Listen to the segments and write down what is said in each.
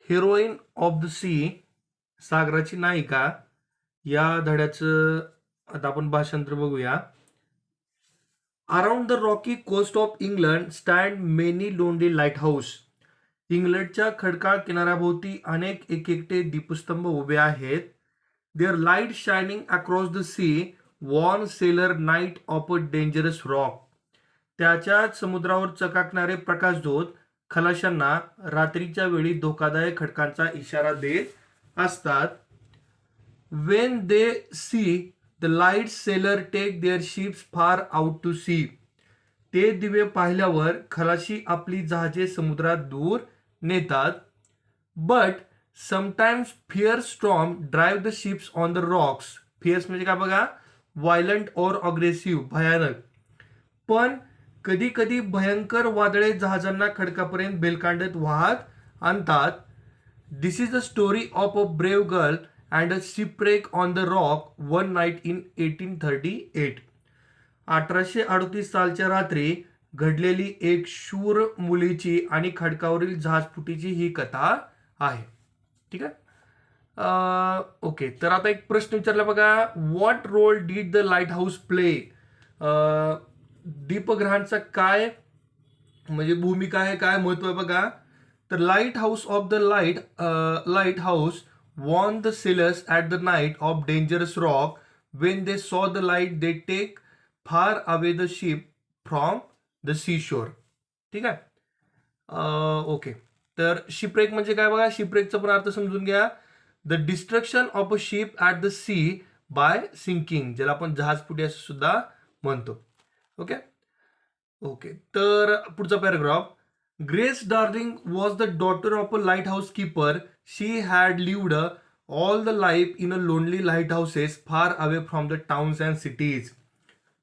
Heroine of the sea, सागराची नायिका, या धड्याचं आता आपण भाषांतर बघूया. Around the rocky coast of England stand many lonely light house. इंग्लंडच्या खडकाळ किनाऱ्याभोवती अनेक एकएकटे दीपस्तंभ उभे आहेत. Their light shining across the sea warn sailor night of a dangerous rock. त्याच्याच समुद्रावर चकाकणारे प्रकाशझोत खलाशांना रात्रीच्या वेळी धोकादायक खडकांचा इशारा देत असतात. When they see the light sailor take their ships far out to sea. ते दिवे पाहिल्यावर खलाशी आपली जहाजे समुद्रात दूर नेतात. But sometimes fierce storm drive the ships on the rocks. Fierce म्हणजे काय बघा, व्हायलंट और अग्रेसिव्ह, भयानक. पण कधी कधी भयंकर वादळे जहाजांना खडकापर्यंत बेलकांडत वाहत आणतात. This is the story of a brave girl and a shipwreck on the rock one night in 1838. 1838 सालच्या रात्री घडलेली एक शूर मुलीची आणि खडकावरील जहाजफुटीची ही कथा आहे. ठीक आहे. ओके, तर आता एक प्रश्न विचारला बघा. What role did the light house play. दीपग्रहांचा काय म्हणजे भूमिका आहे, काय महत्व आहे बघा. तर lighthouse of the light house warn the sailors at the night of dangerous rock. When they saw the light they take far away the ship from the sea shore. ठीक आहे. ओके, तर shipwreck म्हणजे काय बघा. शिपरेकचा पण अर्थ समजून घ्या. The destruction of a ship at the sea by sinking, ज्याला आपण जहाजफुटी असं सुद्धा म्हणतो. ओके ओके, तर पुढचा paragraph. Grace Darling was the daughter of a light house keeper. She had lived all the life in a lonely lighthouses far away from the towns and cities.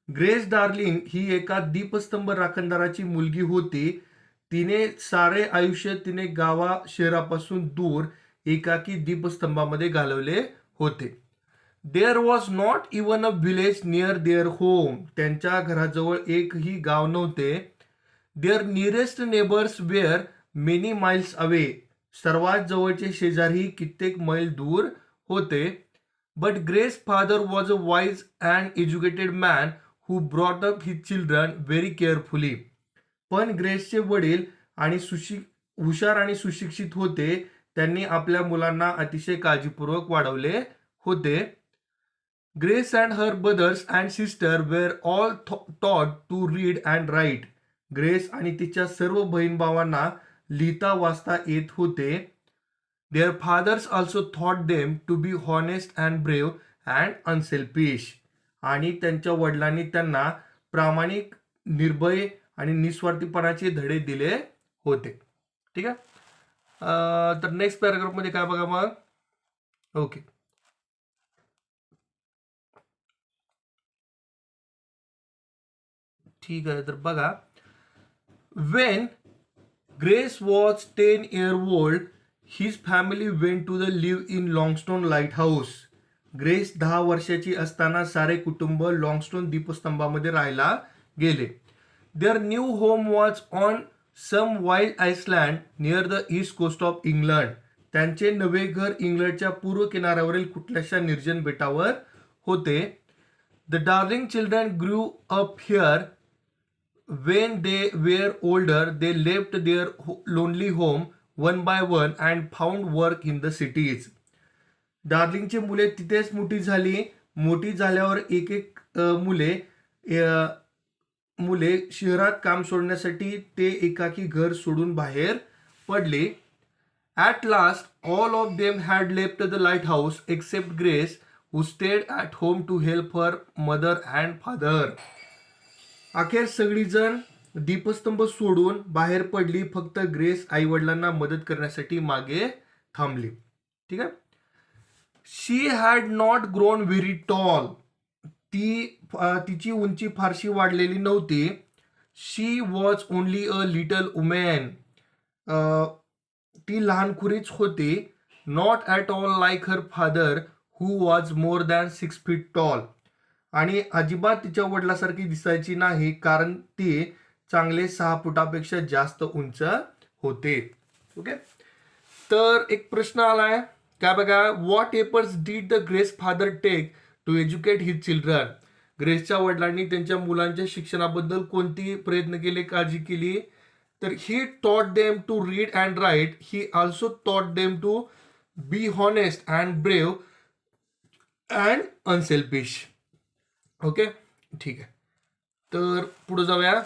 Grace Darling ही एका दीपस्तंभ राखणदाराची मुलगी होती. तिने सारे आयुष्य तिने गावा शहरापासून दूर एकाकी दीपस्तंभामध्ये घालवले होते. There was not even a village near their home. त्यांच्या घराजवळ एकही गाव नव्हते. Their nearest neighbours were many miles away. सर्वात जवळचे शेजारी कित्येक मैल दूर होते. But Grace father was a wise and educated man who brought up his children very carefully. पण ग्रेसचे वडील आणि हुशार आणि सुशिक्षित होते. त्यांनी आपल्या मुलांना अतिशय काळजीपूर्वक वाढवले होते. Grace and her brothers and sister were all taught to read and write. Grace आणि तिच्या सर्व बहीण भावांना लिहिता वाचता येत होते. Their fathers also thought them to be honest and brave and unselfish. आणि त्यांच्या वडिलांनी त्यांना प्रामाणिक, निर्भय आणि निस्वार्थीपणाचे धडे दिले होते. ठीक आहे. तर नेक्स्ट पॅराग्राफमध्ये काय बघा मग. ओके, ठीक आहे. तर बघा. When Grace was 10 years old, his family went to the live in Longstone light house. Grace 10 वर्षाची असताना सारे कुटुंब लॉंगस्टोन दीपस्तंभामध्ये राहायला गेले. Their new home was on some wild island near the east coast of England. त्यांचे नवे घर इंग्लंडच्या पूर्व किनाऱ्यावरील कुठल्याशा निर्जन बेटावर होते. The darling children grew up here. When they were older, they left their lonely home one by one and found work in the cities. डार्लिंगची मुले तिथेच मोठी झाली. मोठी झाल्यावर एक एक मुले शहरात काम सोडण्यासाठी ते एकाकी घर सोडून बाहेर पडले. At last, all of them had left the lighthouse except Grace, who stayed at home to help her mother and father. अखेर सगळीजण दीपस्तंभ सोडून बाहेर पडली. फक्त ग्रेस आई वडिलांना मदत करण्यासाठी मागे थांबली. ठीक आहे. She had not grown very tall. तिची उंची फारशी वाढलेली नव्हती. She was only a little woman. ती लहानखुरीच होती. Not at all like her father who was more than 6 feet tall. आणि अजिबात तिच्या वडिलासारखी दिसायची नाही, कारण ती चांगले 6 फुटापेक्षा जास्त उंच होते. ओके, तर एक प्रश्न आलाय काय बघा, what efforts did the Grace father take to educate his children. ग्रेसच्या वडिलांनी त्यांच्या मुलांच्या शिक्षणाबद्दल कोणती प्रयत्न केले, काळजी केली. तर he taught them to read and write. He also taught them to be honest and brave and unselfish. Okay, ठीक आहे. तर पुढे जाऊया.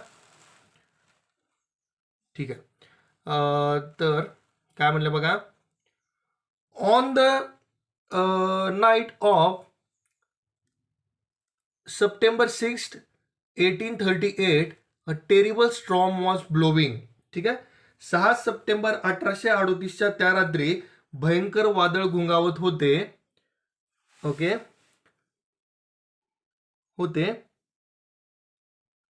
ठीक आहे. तर काय म्हणलं बघा, on the night of September 6th, 1838, a terrible storm was blowing. ठीक आहे. 6 सप्टेंबर 1838च्या त्या रात्री भयंकर वादळ घुंगावत होते. ओके होते.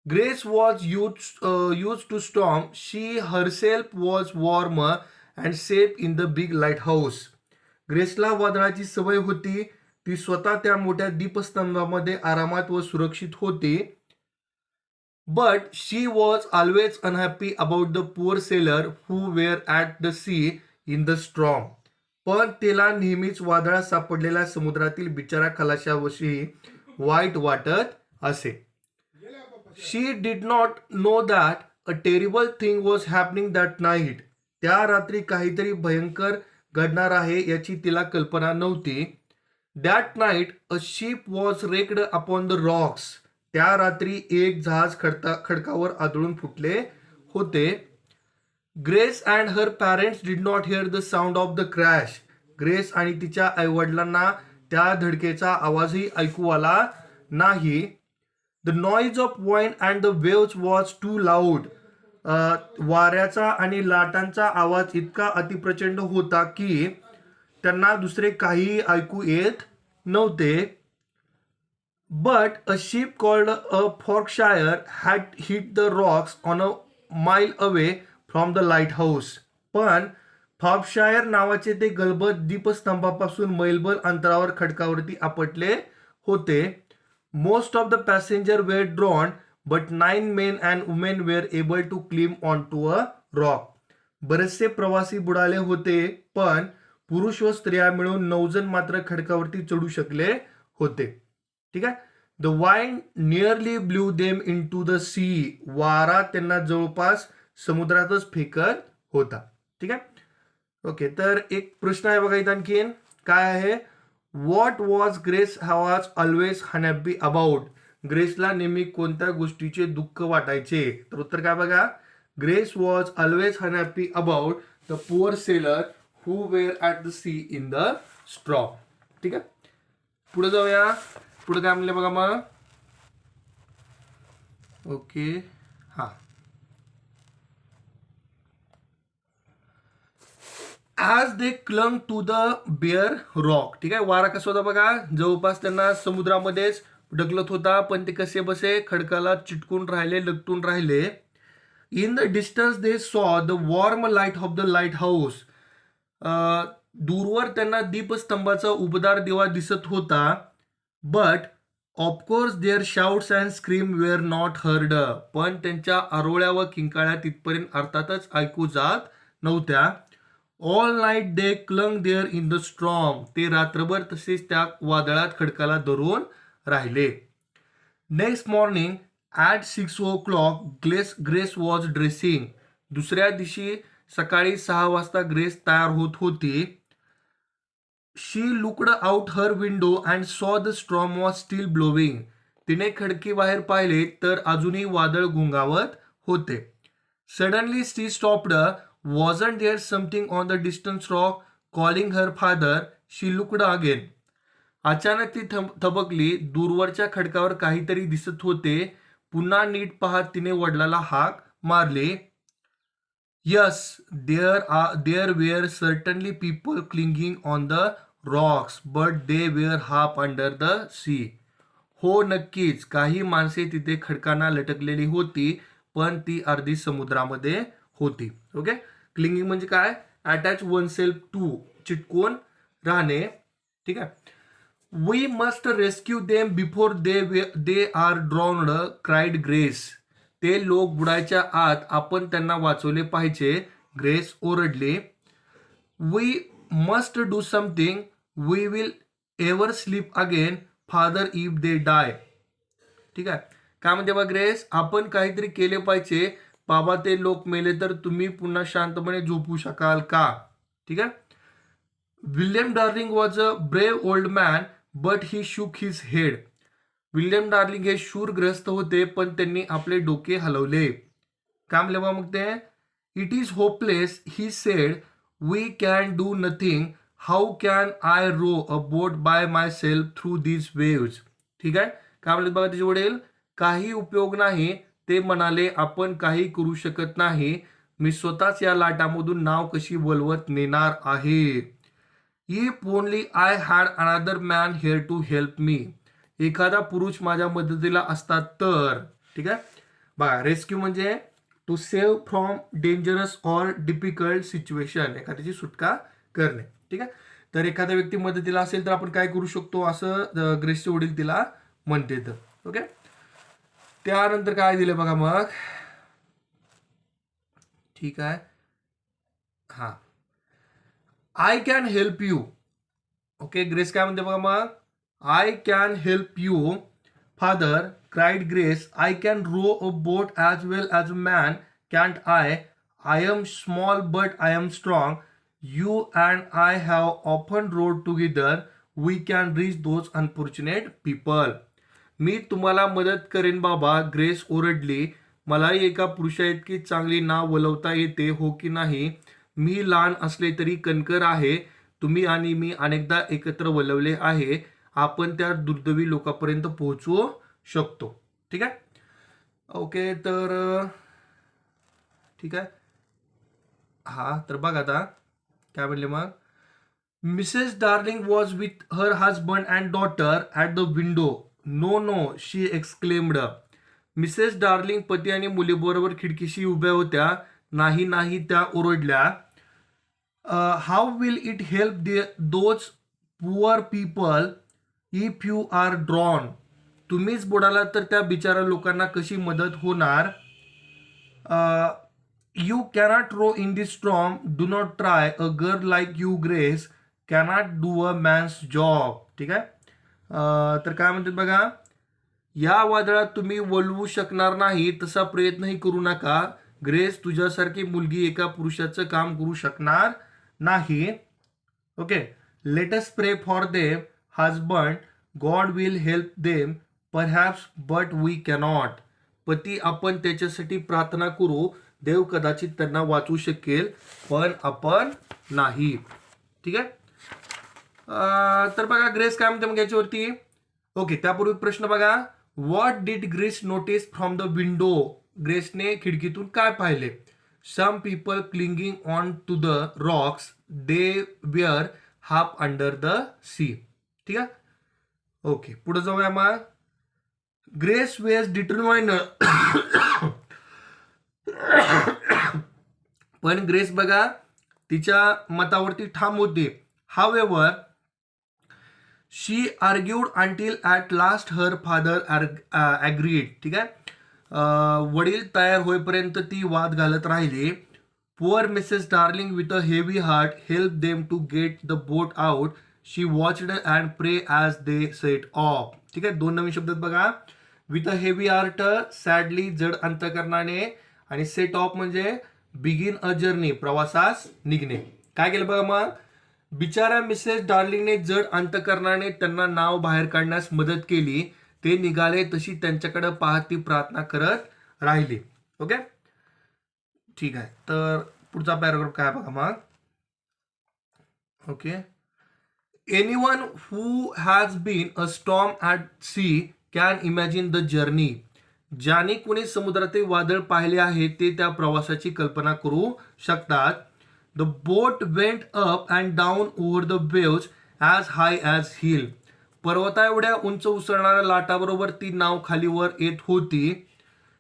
Grace was used to storm. She herself was warmer and safe in the big lighthouse. ग्रेसला वादळाची सवय होती. ती स्वतः त्या मोठ्या दीपस्तंभामध्ये आरामात व सुरक्षित होती. But she was always unhappy about the poor sailor who were at the sea in the storm. पण तिला नेहमीच वादळात सापडलेल्या समुद्रातील बिचारा खलाशाविषयी वाईट वाटत असे. She did not know that a terrible thing was happening that night. त्या रात्री काहीतरी भयंकर घडणार आहे याची तिला कल्पना नव्हती. That night a ship was wrecked upon the rocks. त्या रात्री एक जहाज खडकावर आदळून फुटले होते. Grace and her parents did not hear the sound of the crash. Grace आणि तिच्या आईवडिलांना त्या धडकेचा आवाजही ऐकू आला नाही. The noise of wind and the waves was too loud. वाऱ्याचा आणि लाटांचा आवाज इतका अतिप्रचंड होता की त्यांना दुसरे काही ऐकू येत नव्हते. But a ship called a Forkshire had hit the rocks on a mile away from the light house. पण फॉर्कशायर नावाचे ते गलबत दीपस्तंभापासून मैलभर अंतरावर खडकावरती आपटले होते. Most of the passenger were drowned but 9 men and women were able to climb onto a rock. बरेचसे प्रवासी बुडाले होते पण पुरुष व स्त्रिया मिळून 9 जण मात्र खडकावरती चढू शकले होते. ठीक आहे. The wind nearly blew them in to the sea. वारा त्यांना जवळपास समुद्रातच फेकत होता. ठीक आहे. ओके, तर एक प्रश्न आहे बघा इथं आणखीन काय आहे, what was Grace was always unhappy about. ग्रेसला नेहमी कोणत्या गोष्टीचे दुःख वाटायचे. तर उत्तर काय बघा, Grace was always unhappy about the poor sailor who were at the sea in the storm. ठीक आहे. पुढे जाऊया. पुढे काय म्हणले बघा मग. ओके, हा, as they clung to the bare rock. ठीक आहे. वारा कसा होता बघा, जवळपास त्यांना समुद्रामध्येच ढकलत होता पण ते कसे बसे खडकाला चिटकून राहिले, लटकून राहिले. In the distance they saw the warm light of the light house. दूरवर त्यांना दीपस्तंभाचा उबदार दिवा दिसत होता. But of course their shouts and scream were not heard. पण त्यांच्या आरोळ्या व किंकाळ्या तिथपर्यंत अर्थातच ऐकू जात नव्हत्या. All night they clung there in the storm. ते रात्रभर तसेच त्या वादळात खडकाला धरून राहिले. Next morning at 6 o'clock Grace was dressing. दुसऱ्या दिवशी सकाळी 6 वाजता ग्रेस तयार होत होती. She looked out her window and saw the storm was still blowing. तिने खिडकी बाहेर पाहिले तर अजूनही वादळ घुंगावत होते. Suddenly she stopped. Wasn't there something on the distance rock calling her father. She looked again. अचानक ती थबकली. दूरवरच्या खडकावर काहीतरी दिसत होते. पुन्हा नीट पाहत तिने वडिलाला हाक मारली. Yes, there were certainly people clinging on the rocks, but they were half under the sea. हो, नक्कीच काही माणसे तिथे खडकांना लटकलेली होती पण ती अर्धी समुद्रामध्ये होती. ओके, क्लिंगिंग म्हणजे काय, अटॅच वन सेल्फ टू, चिटकून राहणे. ठीक आहे. We must rescue them before they are drowned, cried Grace. ते लोक बुडायच्या आत आपण त्यांना वाचवले पाहिजे, ग्रेस ओरडली. We must do something, we will ever sleep again, father if they die. ठीक आहे. काय म्हणते बघ ग्रेस, आपण काहीतरी केले पाहिजे, बाबा ते लोक मेले तर तुम्ही पुन्हा शांतपणे झोपू शकाल का. ठीक आहे. William Darling was a brave old man but he shook his head. William darling हे शूरग्रस्त होते पण त्यांनी आपले डोके हलवले. काय म्हणले बघा मग ते, it is hopeless he said, we can do nothing, how can I row a boat by myself through these waves. ठीक आहे. काय म्हणले बघा त्याचे वडील, काही उपयोग नाही, ते म्हणाले आपण काही करू शकत नाही, मी स्वतःच या लाटामधून नाव कशी वलवत नेणार आहे. If only I had another man here to help me. एखादा पुरुष माझ्या मदतीला असता तर. ठीक आहे. बघा, रेस्क्यू म्हणजे to save from dangerous or difficult situation, एखाद्याची सुटका करणे. ठीक आहे. तर एखादा व्यक्ती मदतीला असेल तर आपण काय करू शकतो असं ग्रेसचे वडील तिला म्हणते. तर ओके. त्यानंतर काय दिले बघा मग. ठीक आहे. हा, I can help you. Okay. Grace काय म्हणते बघा मग, I can help you father, cried Grace, I can row a boat as well as a man, can't I, I am small but I am strong, you and I have often rowed together, we can reach those unfortunate people. मी तुम्हाला मदत करेन बाबा, grace ओरडली, मलाही एका पुरुषा इतकी चांगली नाव वलवता येते हो की नाही. मी लहान असले तरी कणकर आहे, तुम्ही आणि मी अनेकदा एकत्र वलवले आहे, आपण त्या दुर्दैवी लोकांपर्यंत पोहोचू शकतो. ठीक आहे. ओके. तर ठीक आहे. हा, तर बघ आता काय म्हणले मग, Mrs Darling was with her husband and daughter at the window. No no, she exclaimed. Mrs Darling पती आणि मुलीबरोबर खिडकीशी उभ्या होत्या. नाही नाही, त्या ओरडल्या. How will it help those poor people if you are drown. तुम्हीच बुडाला तर त्या बिचारा लोकांना कशी मदत होणार. You cannot row in this storm, do not try, a girl like you Grace cannot do a man's job. ठीक आहे. तर काय म्हणतात बघा, या वादळात तुम्ही वळवू शकणार नाही, तसा प्रयत्नही करू नका. ग्रेस, तुझ्यासारखी मुलगी एका पुरुषाचं काम करू शकणार नाही. Okay. Let us pray for them husband, God will help them perhaps but we cannot. पती, आपण त्याच्यासाठी प्रार्थना करू, देव कदाचित त्यांना वाचवू शकेल पण आपण नाही. ठीक आहे. तर बघा ग्रेस काय म्हणते मग याच्यावरती. ओके. त्यापूर्वी प्रश्न बघा, what did Grace notice from the window. ग्रेसने खिडकीतून काय पाहिले. Some people clinging on to the rocks, they were half under the sea. ठीक आहे. ओके. पुढे जाऊया मग. Grace was determined. पण ग्रेस बघा तिच्या मतावरती ठाम होती. However she argued until at last her father agreed. ठीक आहे. वडील तयार होईपर्यंत ती वाद घालत राहिली. Poor Mrs Darling with a heavy heart help them to get the boat out, she watched and pray as they set off. ठीक आहे. दोन नवीन शब्द बघा. With a heavy heart sadly, जड अंतकरणाने, आणि सेट ऑफ म्हणजे बिगिन अ जर्नी, प्रवासास निघणे. काय केलं बघा मग, बिचारा मिसेस डार्लिंगने जड अंतकरणाने त्यांना नाव बाहेर काढण्यास मदत केली. ते निघाले तशी त्यांच्याकडे पाहत ती प्रार्थना करत राहिली. ओके. ठीक आहे. तर पुढचा पॅराग्राफ काय बघा मग. Okay. Anyone who has been a storm at sea can imagine the journey. ज्याने कोणी समुद्रातील वादळ पाहिले आहे ते त्या प्रवासाची कल्पना करू शकतात. The boat went up and down over the waves as high as hill. पर्वता एवढ्या उंच उसळणाऱ्या लाटाबरोबर ती नाव खालीवर येत होती.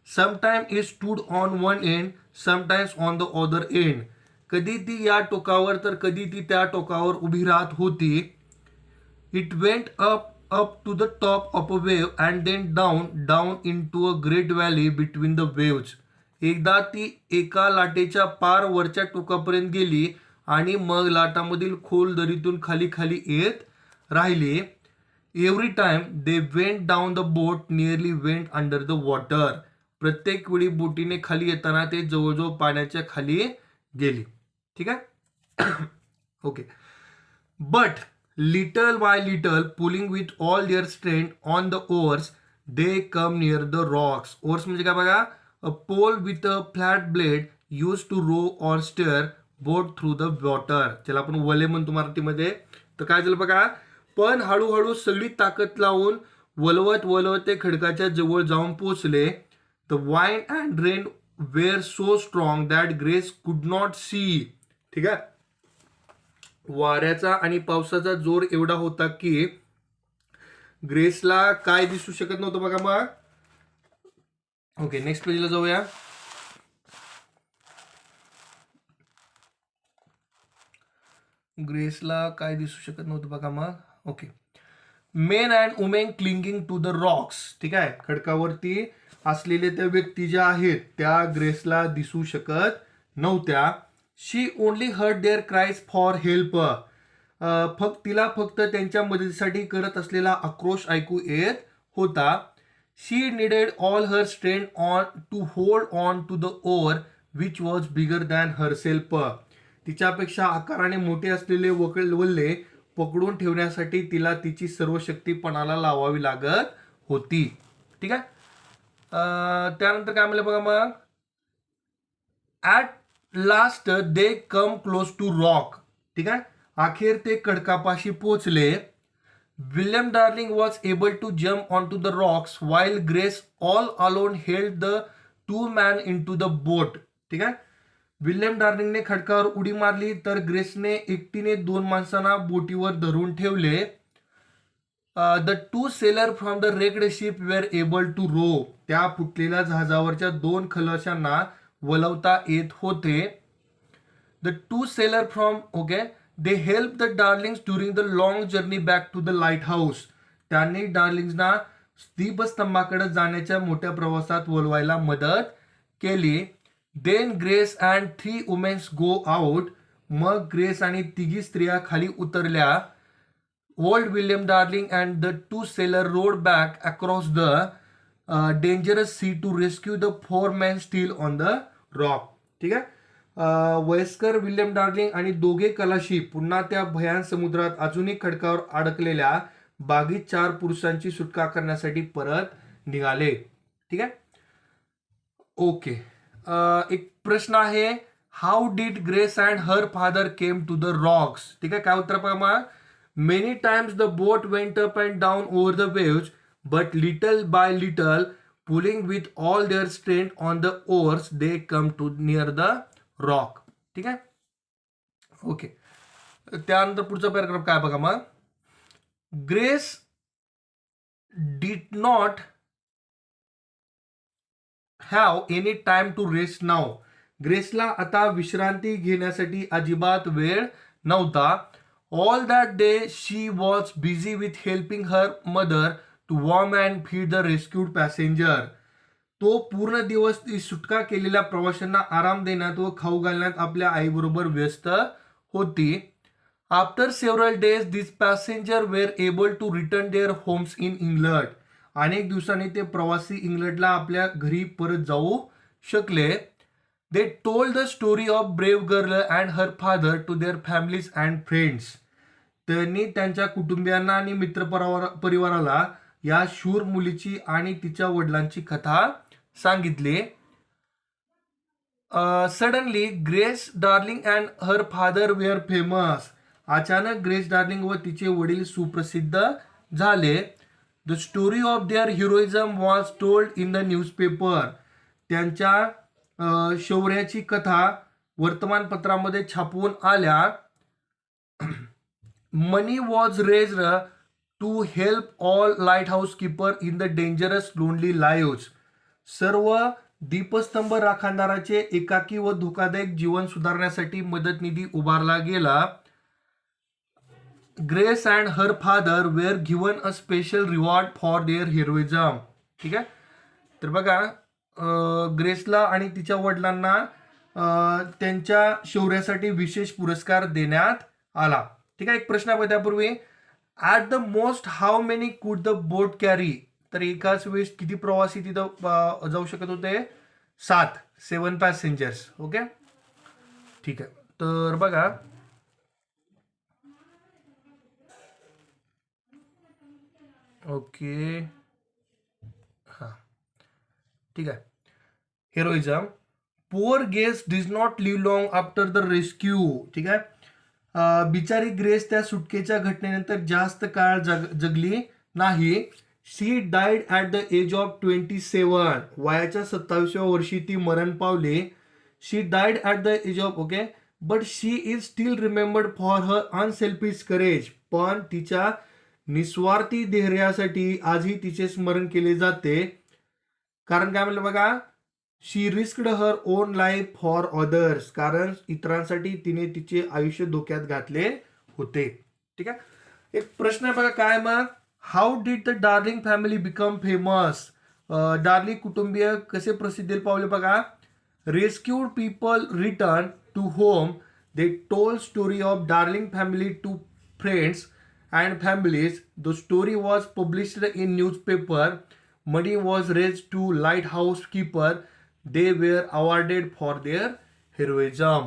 Sometime it stood on one end, sometimes on the other end. कधी ती या टोकावर तर कधी ती त्या टोकावर उभी राहत होती. It went up to the top of a wave and then down into a great valley between the waves. एकदा ती एका लाटेच्या पार वरच्या टोकापर्यंत गेली आणि मग लाटामधील खोल दरीतून खाली खाली येत राहिले. Every time they went down the boat nearly went under the water. प्रत्येक वेळी बोटीने खाली येताना ते जवळजवळ पाण्याच्या खाली गेले. ठीक आहे. Okay. But little by little pulling with all their strength on the oars they come near the rocks. Oars म्हणजे काय बघा, a pole with a flat blade use to row or steer boat through the water. ज्याला आपण वले म्हणतो मराठीमध्ये. तर काय झालं बघा, पण हळूहळू सगळी ताकद लावून वलवत वलवत ते खडकाच्या जवळ जाऊन पोचले. The wind and rain were so strong that Grace could not see. ठीक आहे. वाऱ्याचा आणि पावसाचा जोर एवढा होता की ग्रेसला काय दिसू शकत नव्हतं बघा. मग ओके, नेक्स्ट पेजला जाऊया. ग्रेसला काय दिसू शकत नव्हतं बघा मग. Okay. Men and women clinging to the rocks. ठीक आहे. खडकावरती असलेले त्या व्यक्ती ज्या आहेत त्या ग्रेसला दिसू शकत नव्हत्या. She only heard their cries for help. तिला फक्त त्यांच्या मदतीसाठी करत असलेला आक्रोश ऐकू येत होता. She needed all her strength on to hold on to the oar which was bigger than herself. तिच्यापेक्षा आकाराने मोठे असलेले वल्ले पकडून ठेवण्यासाठी तिला तिची सर्व शक्ती पणाला लावावी लागत होती. ठीक आहे. त्यानंतर काय म्हणलं बघा मग. At last they come close to rock. ठीक आहे. अखेर ते खडकापाशी पोचले. William Darling was able to jump on to the rocks while Grace all alone held the 2 man in to the boat. ठीक आहे. विल्यम डार्लिंगने खडकावर उडी मारली तर ग्रेसने एकटीने 2 माणसांना बोटीवर धरून ठेवले. The 2 sailor from the wrecked ship were able to row. त्या फुटलेल्या जहाजावरच्या 2 खलाशांना वलवता येत होते. The 2 sailor from okay they help the Darlings during the long journey back to the light house. त्यांनी डार्लिंग्सना दीपस्तंभाकडे जाण्याच्या मोठ्या प्रवासात वलवायला मदत केली. Then Grace and 3 women's go out. मग ग्रेस आणि 3 स्त्रिया खाली उतरल्या. Old William Darling and the 2 seller rowed back across the dangerous sea to rescue the 4 men still on the rock. ठीक आहे. वयस्कर विल्यम डार्लिंग आणि 2 खलाशी पुन्हा त्या भयान समुद्रात अजूनही खडकावर अडकलेल्या बागीत 4 पुरुषांची सुटका करण्यासाठी परत निघाले. ठीक आहे. ओके. एक प्रश्न आहे, how did Grace and her father came to the rocks. ठीक आहे. काय उत्तर पहा. Many times the boat went up and down over the waves but little by little pulling with all their strength on the oars they come to near the rock. ठीक आहे. Okay. त्यानंतर पुढचा paragraph काय बघा मग. Grace did not have any time to rest now. ग्रेसला आता विश्रांती घेण्यासाठी अजिबात वेळ नव्हता. All that day she was busy with helping her mother to warm and feed the rescued passenger. तो पूर्ण दिवस ती सुटका केलेल्या प्रवाशांना आराम देण्यात व खाऊ घालण्यात आपल्या आईबरोबर व्यस्त होती. After several days this passenger were able to return their homes in England. अनेक दिवसांनी ते प्रवासी इंग्लंडला आपल्या घरी परत जाऊ शकले. They told the story of brave girl and her father to their families and friends. त्यांनी त्यांच्या कुटुंबियांना आणि मित्र परिवाराला या शूर मुलीची आणि तिच्या वडिलांची कथा सांगितली. Suddenly Grace Darling and her father were famous. अचानक ग्रेस डार्लिंग व तिचे वडील सुप्रसिद्ध झाले. The story of their heroism was told in the newspaper. त्यांच्या शौर्याची कथा वर्तमानपत्रामध्ये छापवून आल्या. Money was raised to help all light house keeper in the dangerous lonely lives. सर्व दीपस्तंभ राखणदाराचे एकाकी व धोकादायक जीवन सुधारण्यासाठी मदत निधी उभारला गेला. Grace and her father were given a special reward for their heroism. ठीक आहे. तर बघा, ग्रेसला आणि तिच्या वडिलांना त्यांच्या शौर्यासाठी विशेष पुरस्कार देण्यात आला. ठीक आहे. एक प्रश्न आहे त्यापूर्वी, at the most how many कुड द बोट कॅरी? तर एकाच वेळेस किती प्रवासी तिथं जाऊ शकत होते? 7 पॅसेंजर्स. ओके, ठीक आहे. तर बघा, ओके, हां, ठीक आहे. Heroism, poor Grace did not live long after the rescue. ठीक आहे. बिचारी ग्रेस त्या सुटकेच्या घटनेनंतर जास्त काळ जगली नाही. She died at the age of 27. वयाच्या 27व्या वर्षी ती मरण पावली. She died at the age of, okay, but she is still remembered for her unselfish courage. पण तिच्या निस्वार्थी धैर्यासाठी आजही तिचे स्मरण केले जाते. कारण काय म्हणलं बघा, she risked her own life for others. कारण इतरांसाठी तिने तिचे आयुष्य धोक्यात घातले होते. ठीक आहे. एक प्रश्न आहे बघा, काय मग, how did the Darling family become famous? Darling कुटुंबीय कसे प्रसिद्धी पावले बघा. Rescued people return to home. They told story of Darling family to friends and families. The story was published in newspaper. Money was raised to lighthouse keeper. They were awarded for their heroism.